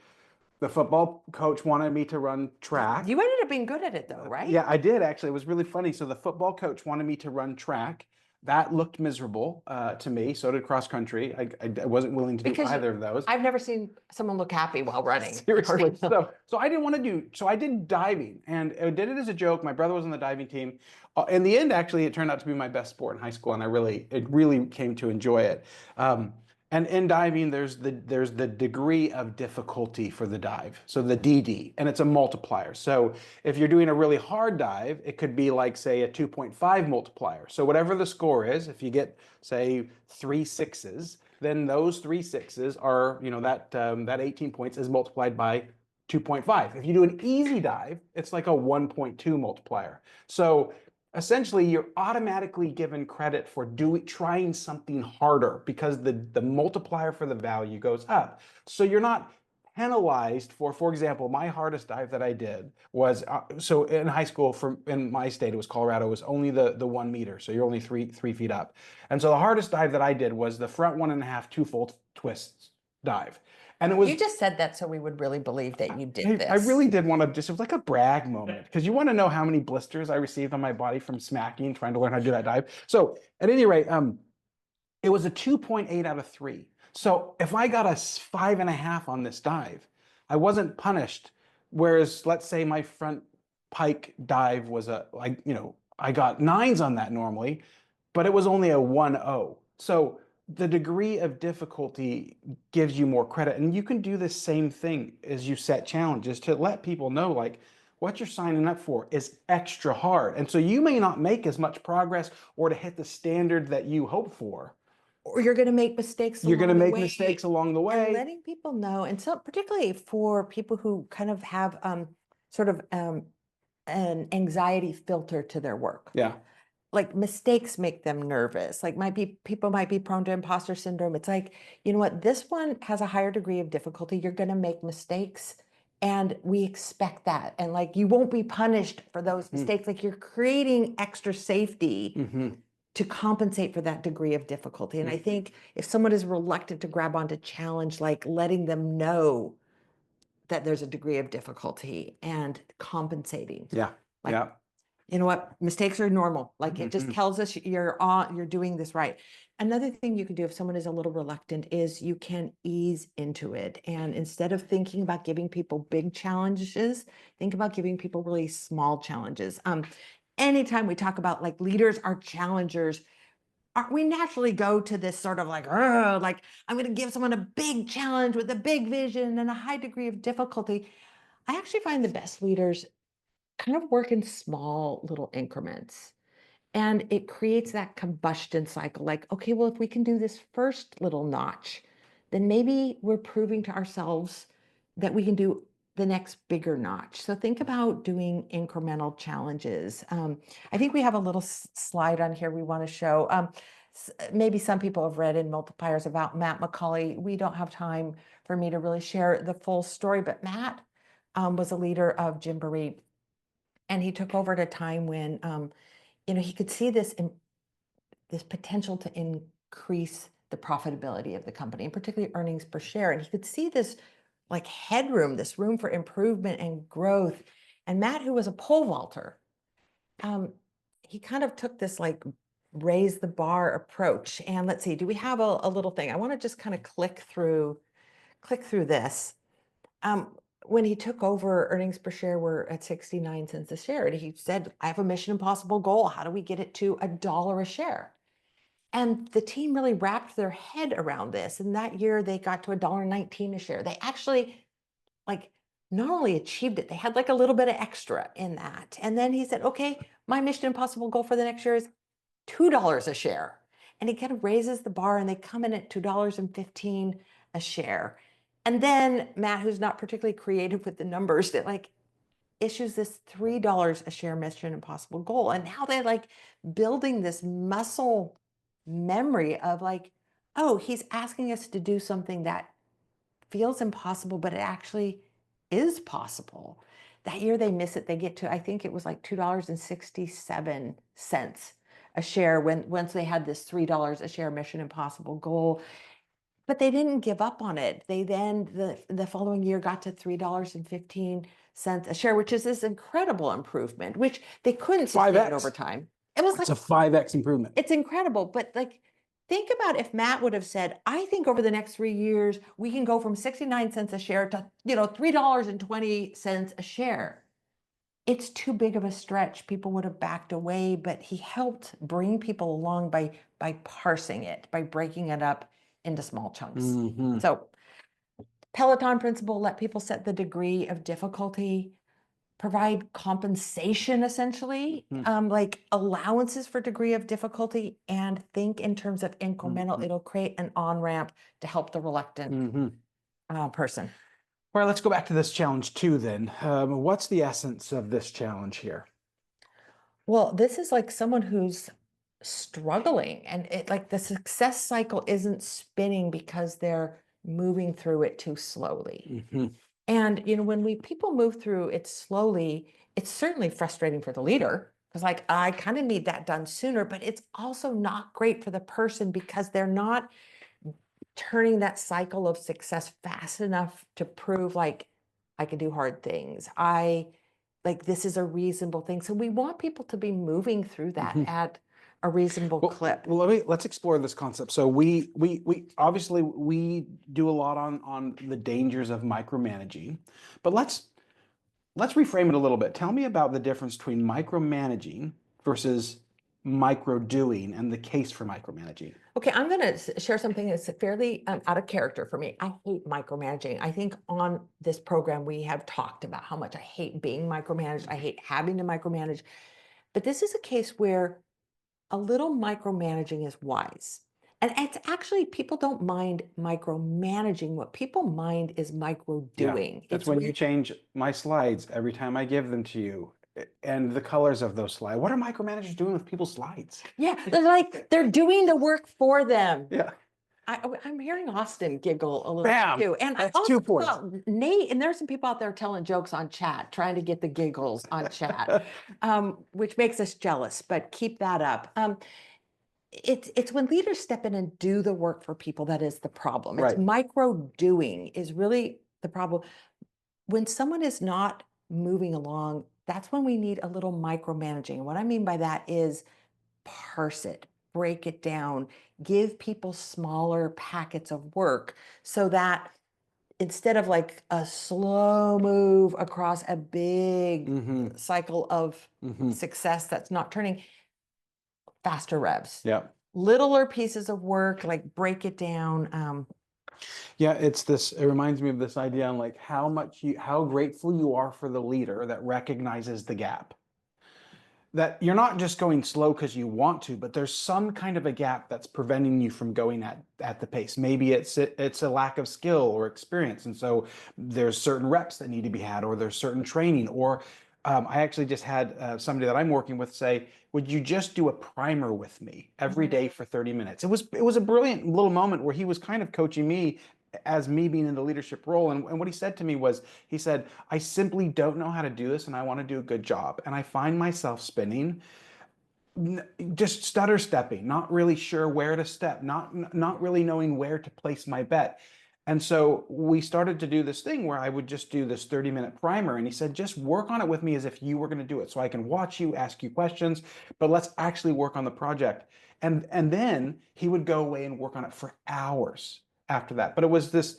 The football coach wanted me to run track. You ended up being good at it though, right? Yeah, I did actually. It was really funny. So the football coach wanted me to run track. That looked miserable to me. So did cross country. I wasn't willing to do either of those. I've never seen someone look happy while running. Seriously. So I didn't want to do, so I did diving and I did it as a joke. My brother was on the diving team. In the end, actually, it turned out to be my best sport in high school, and it really came to enjoy it. And in diving, there's the degree of difficulty for the dive. So the DD, and it's a multiplier. So if you're doing a really hard dive, it could be like, say, a 2.5 multiplier. So whatever the score is, if you get, say, 3 6s, then those 3 6s are, you know, that 18 points is multiplied by 2.5. If you do an easy dive, it's like a 1.2 multiplier. So essentially, you're automatically given credit for trying something harder because the multiplier for the value goes up. So you're not penalized for example, my hardest dive that I did was, so in high school, in my state, it was Colorado, was only the 1 meter. So you're only three feet up. And so the hardest dive that I did was the front 1.5 two-fold twists dive. And it was, you just said that so we would really believe that you did this. I really did want to it was like a brag moment, because you want to know how many blisters I received on my body from smacking, trying to learn how to do that dive. So at any rate, it was a 2.8 out of 3. So if I got a 5.5 on this dive, I wasn't punished. Whereas let's say my front pike dive was I got 9s on that normally, but it was only a 1-0. So the degree of difficulty gives you more credit. And you can do the same thing as you set challenges to let people know, like, what you're signing up for is extra hard. And so you may not make as much progress or to hit the standard that you hope for. Or you're going to make mistakes You're going to along the make way. mistakes along the And way. letting people know, and so particularly for people who kind of have sort of an anxiety filter to their work. Yeah. Like mistakes make them nervous. Like people might be prone to imposter syndrome. It's like, you know what, this one has a higher degree of difficulty. You're going to make mistakes, and we expect that. And like, you won't be punished for those mistakes. Like, you're creating extra safety to compensate for that degree of difficulty. And I think if someone is reluctant to grab onto challenge, like letting them know that there's a degree of difficulty and compensating. Yeah. Like, yeah. you know what, mistakes are normal. Like, it just tells us you're doing this right. Another thing you can do if someone is a little reluctant is you can ease into it. And instead of thinking about giving people big challenges, think about giving people really small challenges. Anytime we talk about like leaders are challengers, we naturally go to this sort of like I'm going to give someone a big challenge with a big vision and a high degree of difficulty. I actually find the best leaders kind of work in small little increments. And it creates that combustion cycle. Like, okay, well, if we can do this first little notch, then maybe we're proving to ourselves that we can do the next bigger notch. So think about doing incremental challenges. I think we have a little slide on here we want to show. Maybe some people have read in Multipliers about Matt McCauley. We don't have time for me to really share the full story, but Matt was a leader of Gymboree, and he took over at a time when he could see this potential to increase the profitability of the company, and particularly earnings per share. And he could see this like headroom, this room for improvement and growth. And Matt, who was a pole vaulter, he kind of took this like raise the bar approach. And let's see, do we have a little thing? I want to just kind of click through this. When he took over, earnings per share were at 69 cents a share. And he said, I have a Mission Impossible goal. How do we get it to $1 a share? And the team really wrapped their head around this. And that year they got to $1.19 a share. They actually not only achieved it, they had like a little bit of extra in that. And then he said, okay, my Mission Impossible goal for the next year is $2 a share. And he kind of raises the bar, and they come in at $2.15 a share. And then Matt, who's not particularly creative with the numbers, that issues this $3 a share Mission Impossible goal. And now they're building this muscle memory of oh, he's asking us to do something that feels impossible, but it actually is possible. That year they miss it. They get to, I think it was $2.67 a share once they had this $3 a share Mission Impossible goal. But they didn't give up on it. They then, the following year, got to $3.15 a share, which is this incredible improvement, which they couldn't sustain 5x. over time. It was It's a 5x improvement. It's incredible. But think about if Matt would have said, I think over the next 3 years, we can go from 69 cents a share to, $3.20 a share. It's too big of a stretch. People would have backed away, but he helped bring people along by parsing it, by breaking it up into small chunks. So Peloton Principle, let people set the degree of difficulty, provide compensation, essentially, like allowances for degree of difficulty, and think in terms of incremental. It'll create an on-ramp to help the reluctant person. All right, let's go back to this challenge 2 then. What's the essence of this challenge here? Well, this is someone who's struggling, and the success cycle isn't spinning because they're moving through it too slowly. And when people move through it slowly, it's certainly frustrating for the leader, because I kind of need that done sooner, but it's also not great for the person because they're not turning that cycle of success fast enough to prove I can do hard things. This is a reasonable thing. So we want people to be moving through that at a reasonable clip. Well, let's explore this concept. So we obviously we do a lot on the dangers of micromanaging, but let's reframe it a little bit. Tell me about the difference between micromanaging versus micro doing and the case for micromanaging. Okay, I'm going to share something that's fairly out of character for me. I hate micromanaging. I think on this program, we have talked about how much I hate being micromanaged. I hate having to micromanage. But this is a case where a little micromanaging is wise. And it's actually, people don't mind micromanaging. What people mind is micro doing. That's when you change my slides every time I give them to you. And the colors of those slides. What are micromanagers doing with people's slides? Yeah, they're doing the work for them. Yeah. I'm hearing Austin giggle a little Bam! too. And I That's also 2 points. saw Nate, and there's some people out there telling jokes on chat, trying to get the giggles on chat, which makes us jealous, but keep that up. It's when leaders step in and do the work for people that is the problem. It's Right. micro doing is really the problem. When someone is not moving along, that's when we need a little micromanaging. What I mean by that is parse it, break it down, give people smaller packets of work so that instead of like a slow move across a big cycle of success that's not turning, faster revs. Yeah. Littler pieces of work, like break it down. Yeah, it reminds me of this idea on like how grateful you are for the leader that recognizes the gap. That you're not just going slow because you want to, but there's some kind of a gap that's preventing you from going at the pace. Maybe it's a lack of skill or experience. And so there's certain reps that need to be had, or there's certain training, or I actually just had somebody that I'm working with say, would you just do a primer with me every day for 30 minutes? It was a brilliant little moment where he was kind of coaching me as me being in the leadership role. And what he said to me was, he said, I simply don't know how to do this and I want to do a good job. And I find myself spinning, just stutter stepping, not really sure where to step, not really knowing where to place my bet. And so we started to do this thing where I would just do this 30-minute primer. And he said, just work on it with me as if you were going to do it. So I can watch you, ask you questions, but let's actually work on the project. And then he would go away and work on it for hours after that. But it was this,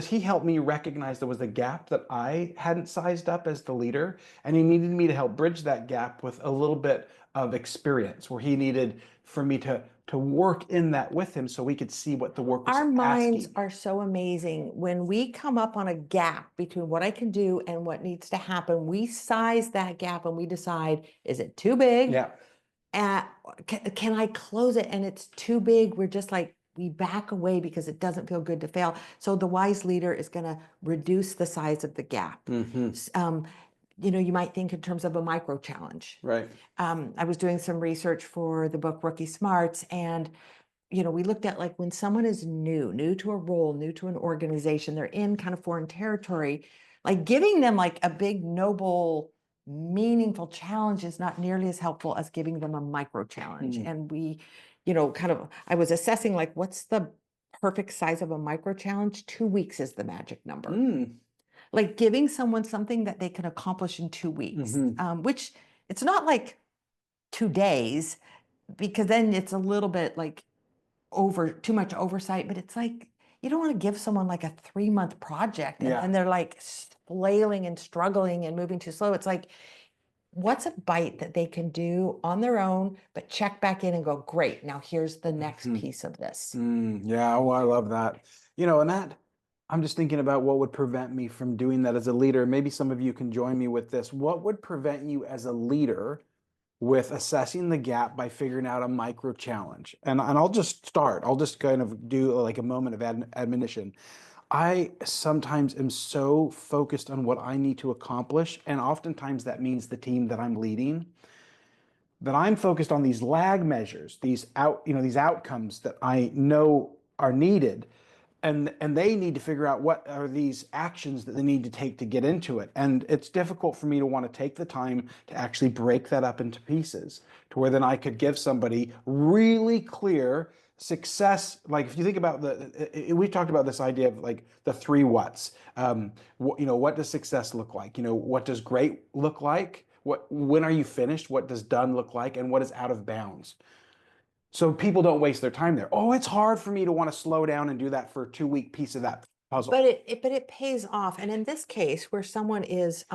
he helped me recognize there was a gap that I hadn't sized up as the leader. And he needed me to help bridge that gap with a little bit of experience, where he needed for me to work in that with him so we could see what the work was Our minds asking. are so amazing. When we come up on a gap between what I can do and what needs to happen, we size that gap and we decide, is it too big? Yeah. Can I close it? And it's too big. We're just like, we back away because it doesn't feel good to fail. So the wise leader is going to reduce the size of the gap. You might think in terms of a micro challenge. Right. I was doing some research for the book Rookie Smarts, and we looked at like when someone is new to a role, new to an organization, they're in kind of foreign territory, like giving them like a big, noble, meaningful challenge is not nearly as helpful as giving them a micro challenge. And we, I was assessing like, what's the perfect size of a micro challenge? 2 weeks is the magic number. Like giving someone something that they can accomplish in 2 weeks, which it's not like 2 days, because then it's a little bit like too much oversight, but it's like, you don't want to give someone like a 3-month project and they're like flailing and struggling and moving too slow. It's like, what's a bite that they can do on their own, but check back in and go, great, now here's the next piece of this. Yeah, oh, I love that. And that, I'm just thinking about what would prevent me from doing that as a leader. Maybe some of you can join me with this. What would prevent you as a leader with assessing the gap by figuring out a micro challenge? And I'll just start. I'll just kind of do like a moment of admonition. I sometimes am so focused on what I need to accomplish, and oftentimes that means the team that I'm leading, that I'm focused on these lag measures, these outcomes that I know are needed. And they need to figure out what are these actions that they need to take to get into it. And it's difficult for me to want to take the time to actually break that up into pieces to where then I could give somebody really clear success. Like if you think about we talked about this idea of like the 3 whats. What does success look like? What does great look like? When are you finished? What does done look like? And what is out of bounds? So people don't waste their time there. Oh, it's hard for me to want to slow down and do that for a 2-week piece of that puzzle. But it pays off. And in this case, where someone is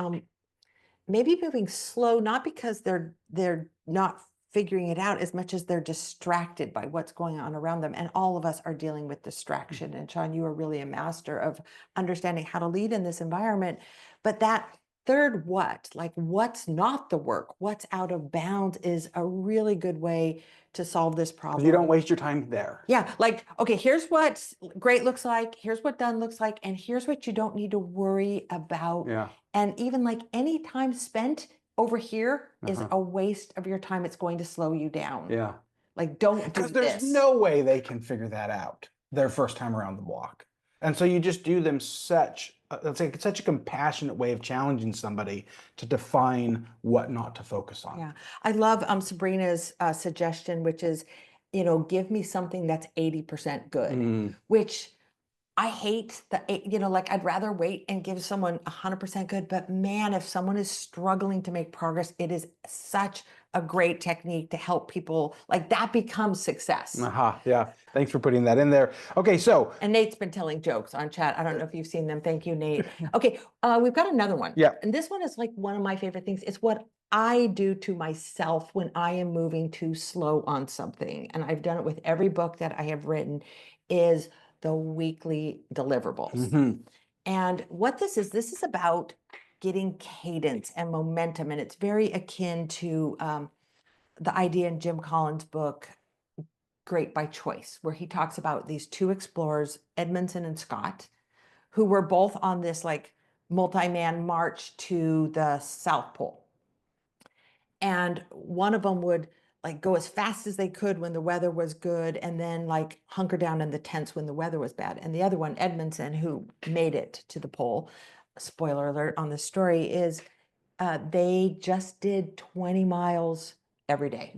maybe moving slow, not because they're not figuring it out as much as they're distracted by what's going on around them. And all of us are dealing with distraction. And Shawn, you are really a master of understanding how to lead in this environment. But that third what, like what's not the work, what's out of bounds, is a really good way to solve this problem. You don't waste your time there. Yeah, like, okay, here's what great looks like, here's what done looks like, and here's what you don't need to worry about. Yeah. And even like any time spent over here is a waste of your time. It's going to slow you down. Yeah. Like, don't do Because there's this. no way they can figure that out their first time around the block. And so you just do them such a compassionate way of challenging somebody to define what not to focus on. Yeah, I love Sabrina's suggestion, which is, give me something that's 80% good, which I hate like I'd rather wait and give someone 100% good. But man, if someone is struggling to make progress, it is such a great technique to help people. Like that becomes success. Yeah. Thanks for putting that in there. Okay, so. And Nate's been telling jokes on chat. I don't know if you've seen them. Thank you, Nate. Okay, we've got another one. Yeah. And this one is like one of my favorite things. It's what I do to myself when I am moving too slow on something. And I've done it with every book that I have written, is the weekly deliverables. And what this is about getting cadence and momentum. And it's very akin to the idea in Jim Collins' book, Great by Choice, where he talks about these two explorers, Edmondson and Scott, who were both on this like multi-man march to the South Pole. And one of them would like go as fast as they could when the weather was good, and then like hunker down in the tents when the weather was bad. And the other one, Edmondson, who made it to the pole, spoiler alert on this story, is they just did 20 miles every day,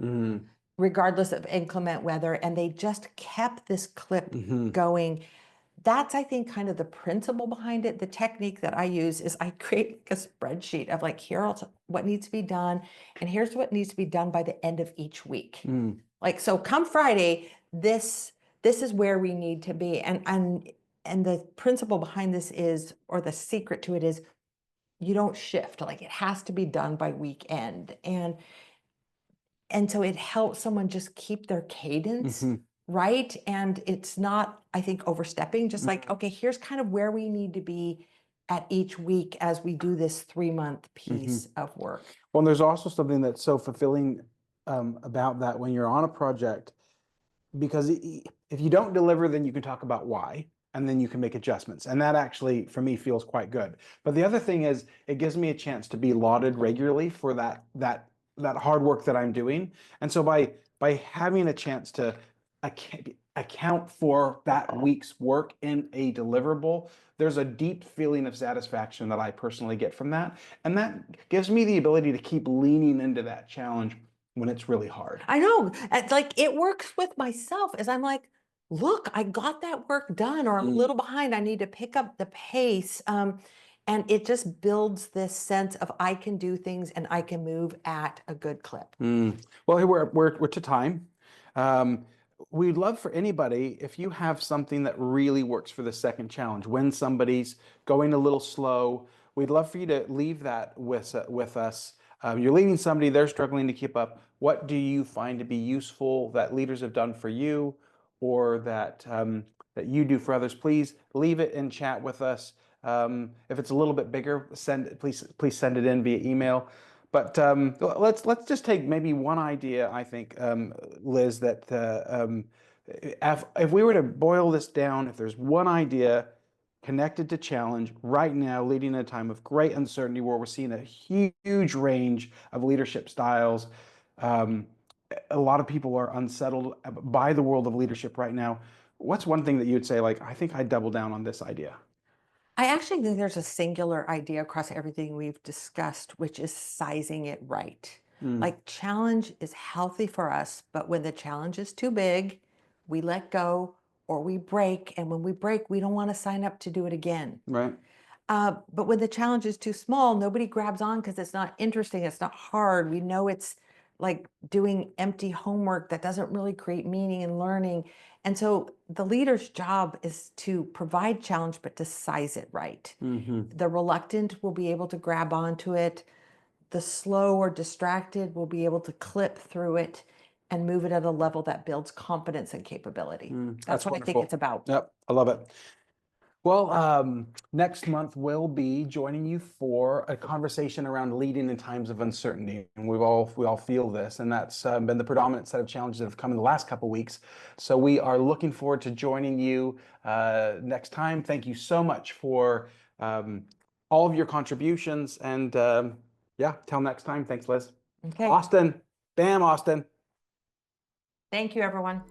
regardless of inclement weather. And they just kept this clip going. That's, I think, kind of the principle behind it. The technique that I use is I create like a spreadsheet of like, here's what needs to be done, and here's what needs to be done by the end of each week. Like, so come Friday, this is where we need to be. And the principle behind this is, or the secret to it is, you don't shift. Like it has to be done by weekend. And so it helps someone just keep their cadence. Right. And it's not, I think, overstepping, just like, okay, here's kind of where we need to be at each week as we do this 3-month piece of work. Well, and there's also something that's so fulfilling about that when you're on a project, because if you don't deliver, then you can talk about why, and then you can make adjustments. And that actually, for me, feels quite good. But the other thing is, it gives me a chance to be lauded regularly for that hard work that I'm doing. And so by having a chance to account for that week's work in a deliverable, there's a deep feeling of satisfaction that I personally get from that. And that gives me the ability to keep leaning into that challenge when it's really hard. I know. It's like it works with myself as I'm like, look, I got that work done, or I'm a little behind. I need to pick up the pace. And it just builds this sense of I can do things and I can move at a good clip. Well, we're to time. We'd love for anybody, if you have something that really works for the second challenge, when somebody's going a little slow, we'd love for you to leave that with us. You're leading somebody, they're struggling to keep up. What do you find to be useful that leaders have done for you, or that you do for others? Please leave it in chat with us. If it's a little bit bigger, please send it in via email. But let's just take maybe one idea, I think, Liz, that if we were to boil this down, if there's one idea connected to challenge right now, leading in a time of great uncertainty where we're seeing a huge range of leadership styles, a lot of people are unsettled by the world of leadership right now. What's one thing that you'd say, like, I think I'd double down on this idea? I actually think there's a singular idea across everything we've discussed, which is sizing it right. Like challenge is healthy for us, but when the challenge is too big, we let go or we break. And when we break, we don't want to sign up to do it again. Right. But when the challenge is too small, nobody grabs on because it's not interesting. It's not hard. We know it's like doing empty homework that doesn't really create meaning in learning. And so the leader's job is to provide challenge, but to size it right. The reluctant will be able to grab onto it. The slow or distracted will be able to clip through it and move it at a level that builds confidence and capability. That's what I think wonderful. it's about. Yep, I love it. Well, next month we'll be joining you for a conversation around leading in times of uncertainty, and we all feel this, and that's been the predominant set of challenges that have come in the last couple weeks. So we are looking forward to joining you next time. Thank you so much for all of your contributions, and yeah, till next time. Thanks, Liz. Okay. Austin, bam, Austin. Thank you, everyone.